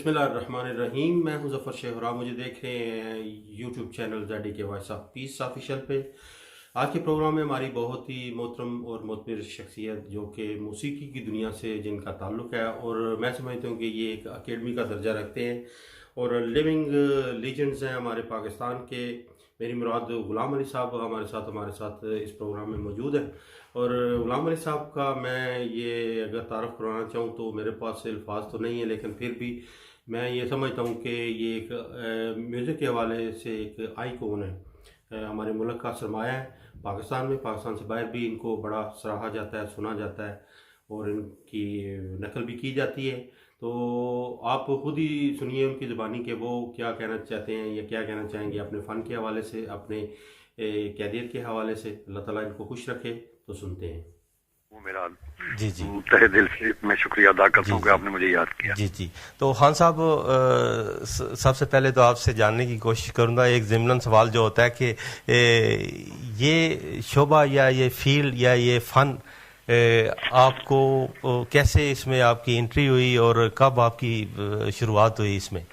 بسم اللہ الرحمن الرحیم. میں ہوں ظفر شہرا. مجھے دیکھ رہے ہیں YouTube channel ZDK voice of peace official پہ. آج کے پروگرام میں ہماری بہت ہی محترم اور معتبر شخصیت جو کہ موسیقی کی دنیا سے جن کا تعلق ہے اور میں سمجھتا ہوں کہ یہ ایک اکیڈمی کا درجہ رکھتے ہیں اور لیونگ لیجنڈز ہیں ہمارے پاکستان کے. میری مراد غلام علی صاحب ہمارے ساتھ اس پروگرام میں موجود ہیں. اور غلام علی صاحب کا میں یہ اگر تعارف کرانا چاہوں تو میرے پاس سے الفاظ تو نہیں ہیں، لیکن پھر بھی میں یہ سمجھتا ہوں کہ یہ ایک میوزک کے حوالے سے ایک آئیکون ہے، ہمارے ملک کا سرمایہ ہے. پاکستان سے باہر بھی ان کو بڑا سراہا جاتا ہے، سنا جاتا ہے اور ان کی نقل بھی کی جاتی ہے. تو آپ خود ہی سنیے ان کی زبانی کہ وہ کیا کہنا چاہتے ہیں یا کیا کہنا چاہیں گے اپنے فن کے حوالے سے، اپنے کیریئر کے حوالے سے. اللہ تعالیٰ ان کو خوش رکھے. تو سنتے ہیں. وہ میرا جی تہ دل سے میں شکریہ ادا کرتا ہوں کہ آپ نے مجھے یاد کیا. جی تو خان صاحب، سب سے پہلے تو آپ سے جاننے کی کوشش کروں گا ایک ضمن سوال جو ہوتا ہے کہ یہ شعبہ یا یہ فیلڈ یا یہ فن آپ کو کیسے اس میں آپ کی انٹری ہوئی اور کب آپ کی شروعات ہوئی اس میں؟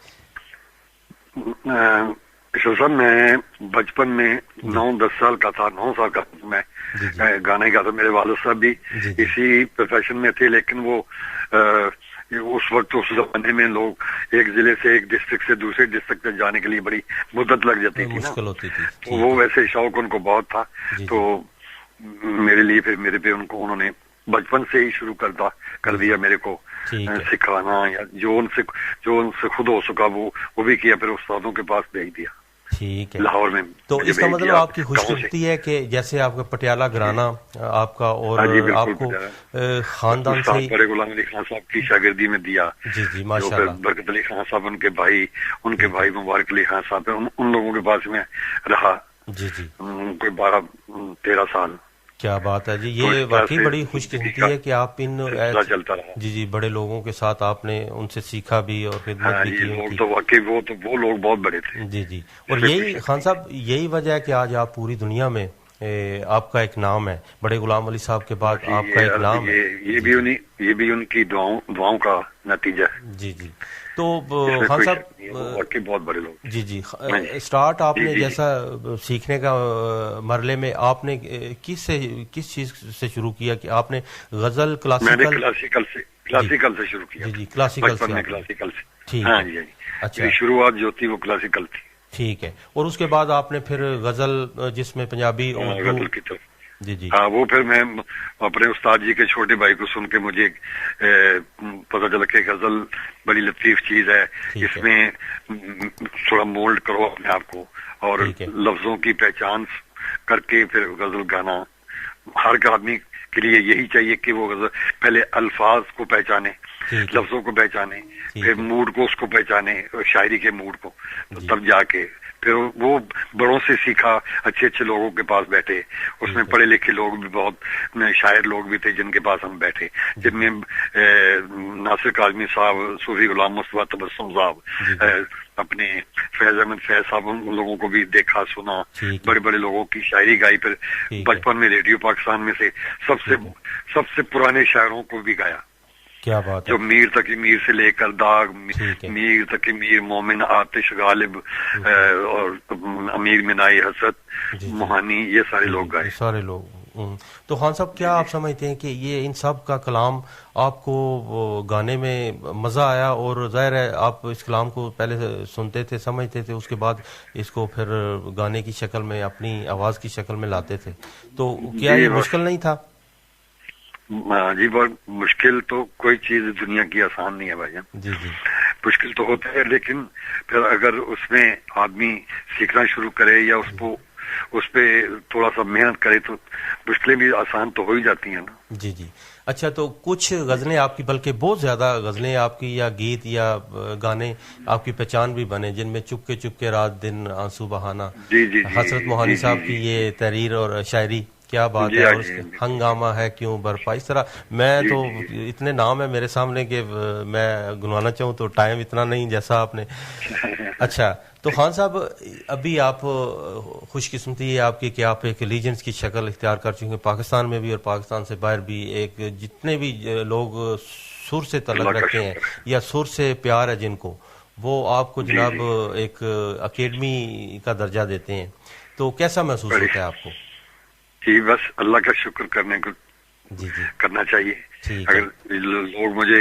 صاحب میں بچپن میں 9-10 سال کا تھا، 9 سال کا میں گانے گاتا. میرے والد صاحب بھی اسی پروفیشن میں تھے، لیکن وہ اس وقت اس زمانے میں لوگ ایک ضلع سے ایک ڈسٹرکٹ سے دوسرے ڈسٹرکٹ تک جانے کے لیے بڑی مدت لگ جاتی تھی، مشکل ہوتی تھی. تو وہ ویسے شوق ان کو بہت تھا. تو میرے لیے پھر میرے پہ انہوں نے بچپن سے ہی شروع کر دیا میرے کو سکھانا، یا جو ان سے خود ہو سکا وہ بھی کیا. پھر استادوں کے پاس بھیج دیا. ٹھیک ہے. لاہور میں. تو اس کا مطلب آپ کی خوش قسمتی ہے کہ جیسے آپ کا پٹیالہ گھرانہ آپ کا اور آپ کو خاندان سے بڑے غلام علی خان صاحب کی شاگردی میں دیا. جی ماشاء اللہ. برکت علی خان صاحب ان کے بھائی مبارک علی خان صاحب ان لوگوں کے پاس میں رہا. جی کوئی 12-13 سال. کیا بات ہے جی. یہ واقعی بڑی خوش قسمتی ہے کہ آپ ان چلتا رہا. جی بڑے لوگوں کے ساتھ آپ نے ان سے سیکھا بھی اور خدمت بھی کی. لوگ تو واقعی وہ لوگ بہت بڑے تھے. جی اور یہی خان صاحب یہی وجہ ہے کہ آج آپ پوری دنیا میں آپ کا ایک نام ہے. بڑے غلام علی صاحب کے بعد آپ کا ایک نام ہے. یہ بھی ان کی دعاؤں کا نتیجہ ہے. جی تو خان صاحب بہت بڑے لوگ. جی اسٹارٹ آپ نے جیسا سیکھنے کا مرحلے میں آپ نے کس چیز سے شروع کیا کہ آپ نے غزل کلاسیکل سے شروع کیا. جی کلاسیکل سے. ٹھیک ہے. اچھا، شروعات جو تھی وہ کلاسیکل تھی. ٹھیک ہے. اور اس کے بعد آپ نے پھر غزل جس میں پنجابی اور غزل کی طرف. جی ہاں، وہ پھر میں اپنے استاد جی کے چھوٹے بھائی کو سن کے مجھے پتہ چلا کہ غزل بڑی لطیف چیز ہے. اس میں تھوڑا مولڈ کرو اپنے آپ کو اور لفظوں کی پہچان کر کے پھر غزل گانا. ہر آدمی کے لیے یہی چاہیے کہ وہ غزل پہلے الفاظ کو پہچانے، لفظوں کو پہچانے، پھر موڈ کو اس کو پہچانے، شاعری کے موڈ کو. تب جا کے پھر وہ بڑوں سے سیکھا. اچھے لوگوں کے پاس بیٹھے، اس میں پڑھے لکھے لوگ بھی بہت شاعر لوگ بھی تھے جن کے پاس ہم بیٹھے، جن میں ناصر کاظمی صاحب، صوفی غلام مصطفیٰ تبسم صاحب، اپنے فیض احمد فیض صاحب، ان لوگوں کو بھی دیکھا سنا. بڑے لوگوں کی شاعری گائی. پھر بچپن میں ریڈیو پاکستان میں سے سب سے پرانے شاعروں کو بھی گایا. کیا بات ہے. جو میر تقی میر سے لے کر داغ، میر تقی میر، مومن، آتش، غالب اور امیر منائی، حسرت، موہانی، یہ سارے لوگ گائے. سارے لوگ. تو خان صاحب کیا آپ سمجھتے ہیں کہ یہ ان سب کا کلام آپ کو گانے میں مزہ آیا؟ اور ظاہر ہے آپ اس کلام کو پہلے سنتے تھے، سمجھتے تھے، اس کے بعد اس کو پھر گانے کی شکل میں، اپنی آواز کی شکل میں لاتے تھے. تو کیا یہ مشکل نہیں تھا؟ جی بہت مشکل. تو کوئی چیز دنیا کی آسان نہیں ہے بھائی جان. جی مشکل تو ہوتا ہے، لیکن پھر اگر اس میں آدمی سیکھنا شروع کرے یا اس پہ تھوڑا سا محنت کرے تو مشکلیں بھی آسان تو ہو ہی جاتی ہیں نا. جی اچھا. تو کچھ غزلیں آپ کی، بلکہ بہت زیادہ غزلیں آپ کی یا گیت یا گانے آپ کی پہچان بھی بنے، جن میں چپ کے رات دن آنسو بہانا. حسرت موہانی صاحب کی یہ تحریر اور شاعری، کیا بات ہے. اور ہنگامہ ہے کیوں برپا. اس طرح میں تو اتنے نام ہے میرے سامنے کہ میں گنوانا چاہوں تو ٹائم اتنا نہیں جیسا آپ نے. اچھا تو خان صاحب ابھی آپ خوش قسمتی ہے آپ کی کہ آپ ایک لیجنڈس کی شکل اختیار کر چکے ہیں پاکستان میں بھی اور پاکستان سے باہر بھی. ایک جتنے بھی لوگ سر سے تعلق رکھتے ہیں یا سر سے پیار ہے جن کو، وہ آپ کو جناب ایک اکیڈمی کا درجہ دیتے ہیں، تو کیسا محسوس ہوتا ہے آپ کو؟ جی بس اللہ کا شکر کرنے کو جی جی کرنا چاہیے. ٹھیک ہے. اگر لوگ مجھے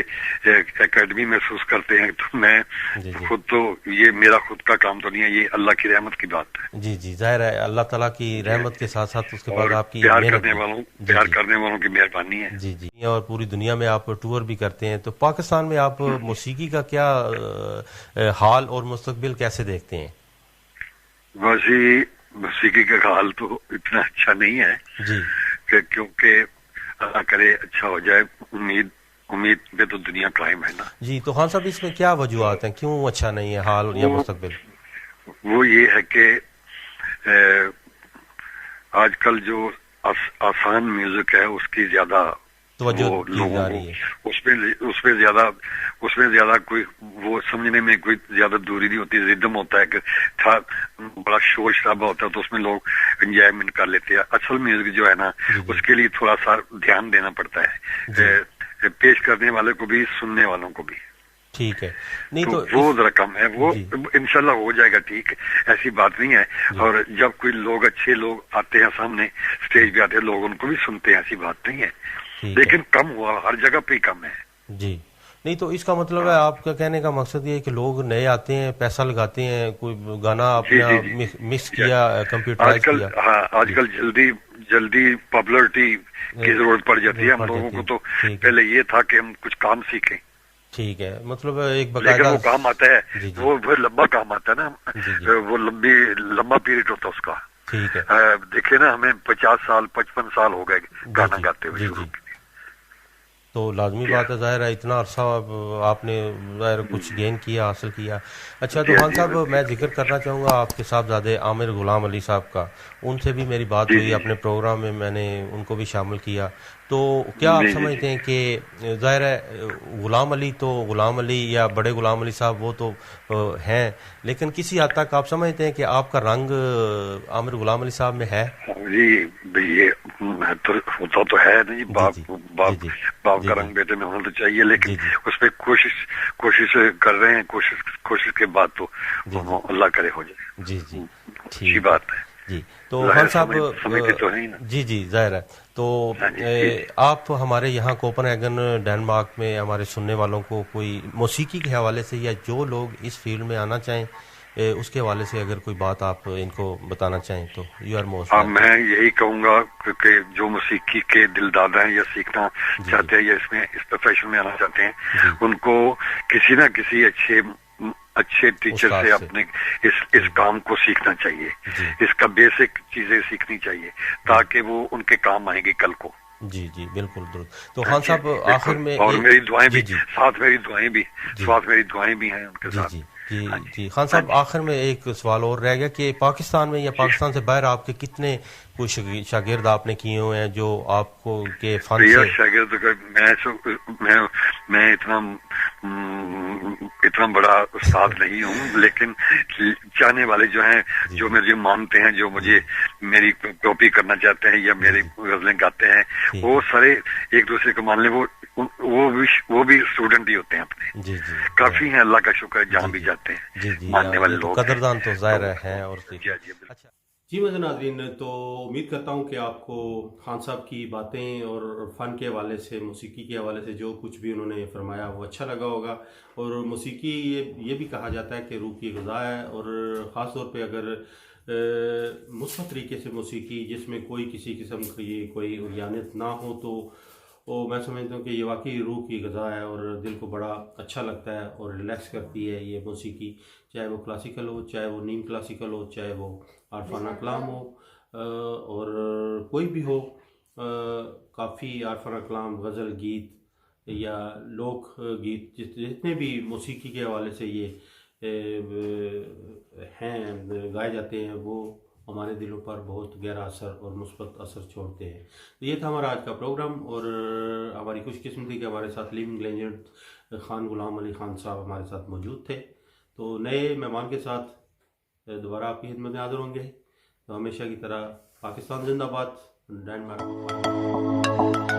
اکیڈمی محسوس کرتے ہیں تو میں جی جی خود تو یہ میرا خود کا کام تو نہیں ہے، یہ اللہ کی رحمت کی بات ہے. جی جی ظاہر ہے اللہ تعالیٰ کی رحمت کے ساتھ ساتھ اس کے بعد اور آپ کی پیار محنت کرنے بھی. والوں جی پیار جی کرنے والوں کی مہربانی ہے. جی جی اور پوری دنیا میں آپ ٹور بھی کرتے ہیں، تو پاکستان میں آپ موسیقی کا کیا حال اور مستقبل کیسے دیکھتے ہیں؟ موسیقی کا حال تو اتنا اچھا نہیں ہے جی کہ کیونکہ اللہ کرے اچھا ہو جائے، امید پہ تو دنیا قائم ہے نا. جی تو خان صاحب اس میں کیا وجوہات ہیں، کیوں اچھا نہیں ہے حال یا مستقبل؟ وہ یہ ہے کہ آج کل جو آسان میوزک ہے اس کی زیادہ توجہ وہ دی لوگوں جا کو رہی ہے. اس میں زیادہ کوئی وہ سمجھنے میں کوئی زیادہ دوری نہیں ہوتی. ردم ہوتا ہے کہ تھا بڑا شور شرابہ ہوتا ہے تو اس میں لوگ انجوائمنٹ کر لیتے ہیں. اصل میوزک جو ہے نا اس کے لیے تھوڑا سا دھیان دینا پڑتا ہے، پیش کرنے والے کو بھی سننے والوں کو بھی. ٹھیک ہے. نہیں تو وہ ذرا کم ہے، وہ انشاءاللہ ہو جائے گا ٹھیک، ایسی بات نہیں ہے. اور جب کوئی لوگ اچھے لوگ آتے ہیں سامنے اسٹیج پہ آتے ہیں لوگ ان کو بھی سنتے ہیں، ایسی بات نہیں ہے، لیکن کم ہوا، ہر جگہ پہ ہی کم ہے. جی نہیں تو اس کا مطلب ہے آپ کا کہنے کا مقصد یہ ہے کہ لوگ نئے آتے ہیں، پیسہ لگاتے ہیں، کوئی گانا اپنا مکس کیا، کمپیوٹرائز کیا. آج کل جلدی پاپولرٹی کی ضرورت پڑ جاتی ہے. ہم لوگوں کو تو پہلے یہ تھا کہ ہم کچھ کام سیکھیں. ٹھیک ہے، مطلب ایک لیکن وہ کام آتا ہے، جی وہ لمبا کام آتا ہے نا، وہ لمبا پیریڈ ہوتا ہے اس کا. ٹھیک ہے. دیکھیں نا ہمیں 50 سال 55 سال ہو گئے گانا گاتے ہوئے. تو لازمی بات ہے، ظاہر ہے اتنا عرصہ آپ نے ظاہر کچھ گین کیا، حاصل کیا. اچھا تو خان صاحب میں ذکر کرنا چاہوں گا آپ کے صاحبزادے عامر غلام علی صاحب کا، ان سے بھی میری بات ہوئی اپنے پروگرام میں، میں نے ان کو بھی شامل کیا. تو کیا آپ سمجھتے ہیں کہ ظاہر ہے غلام علی تو غلام علی یا بڑے غلام علی صاحب وہ تو ہیں، لیکن کسی حد تک آپ سمجھتے ہیں کہ آپ کا رنگ عامر غلام علی صاحب میں ہے؟ جی یہ ہوتا تو ہے نہیں، باپ کا رنگ بیٹے میں ہونا تو چاہیے، لیکن اس پہ کوشش کر رہے ہیں، کوشش کے بعد تو اللہ کرے ہو جائے. جی جی اچھی بات ہے. جی تو خان صاحب جی جی ظاہر ہے تو آپ ہمارے یہاں کوپن ہیگن ڈینمارک میں ہمارے سننے والوں کو کوئی موسیقی کے حوالے سے یا جو لوگ اس فیلڈ میں آنا چاہیں اس کے حوالے سے اگر کوئی بات آپ ان کو بتانا چاہیں تو یو آر موسٹ. میں یہی کہوں گا کہ جو موسیقی کے دل دادا ہیں یا سیکھنا چاہتے ہیں یا اس پروفیشن میں آنا چاہتے ہیں ان کو کسی نہ کسی اچھے ٹیچر سے اپنے اس کام کو سیکھنا چاہیے. اس کا بیسک چیزیں سیکھنی چاہیے تاکہ وہ ان کے کام آئیں گی کل کو. جی جی بالکل درست. تو خان صاحب آخر میں اور میری دعائیں بھی ساتھ میری دعائیں بھی ہیں ان کے ساتھ. جی جی خان صاحب آخر میں ایک سوال اور رہ گیا کہ پاکستان میں یا پاکستان سے باہر آپ کے کتنے کوئی شاگرد آپ نے کیے ہوئے ہیں جو آپ کو کے فن سے شاگرد میں اتنا بڑا استاد نہیں ہوں، لیکن چاہنے والے جو ہیں جو مجھے مانتے ہیں، جو مجھے میری کاپی کرنا چاہتے ہیں یا میری غزلیں گاتے ہیں، وہ سارے ایک دوسرے کو مان لیں، وہ بھی اسٹوڈنٹ ہی ہوتے ہیں اپنے. جی جی کافی ہیں، اللہ کا شکر ہے جہاں بھی جاتے ہیں ماننے والے لوگ قدردان تو ظاہر ہیں. اور جی مزے ناظرین، تو امید کرتا ہوں کہ آپ کو خان صاحب کی باتیں اور فن کے حوالے سے، موسیقی کے حوالے سے جو کچھ بھی انہوں نے فرمایا وہ اچھا لگا ہوگا. اور موسیقی یہ بھی کہا جاتا ہے کہ روح کی غذا ہے، اور خاص طور پہ اگر مثبت طریقے سے موسیقی جس میں کوئی کسی قسم کی کوئی اریانت نہ ہو تو میں سمجھتا ہوں کہ یہ واقعی روح کی غذا ہے اور دل کو بڑا اچھا لگتا ہے اور ریلیکس کرتی ہے یہ موسیقی، چاہے وہ کلاسیکل ہو، چاہے وہ نیم کلاسیکل ہو، چاہے وہ عارفانہ کلام ہو اور کوئی بھی ہو. کافی عارفانہ کلام، غزل، گیت یا لوک گیت جتنے بھی موسیقی کے حوالے سے یہ ہیں گائے جاتے ہیں وہ ہمارے دلوں پر بہت گہرا اثر اور مثبت اثر چھوڑتے ہیں. تو یہ تھا ہمارا آج کا پروگرام، اور ہماری خوش قسمتی کہ ہمارے ساتھ لیونگ لیجنڈ خان غلام علی خان صاحب ہمارے ساتھ موجود تھے. تو نئے مہمان کے ساتھ دوبارہ آپ کی خدمت میں حاضر ہوں گے. تو ہمیشہ کی طرح پاکستان زندہ باد، ڈینمارک.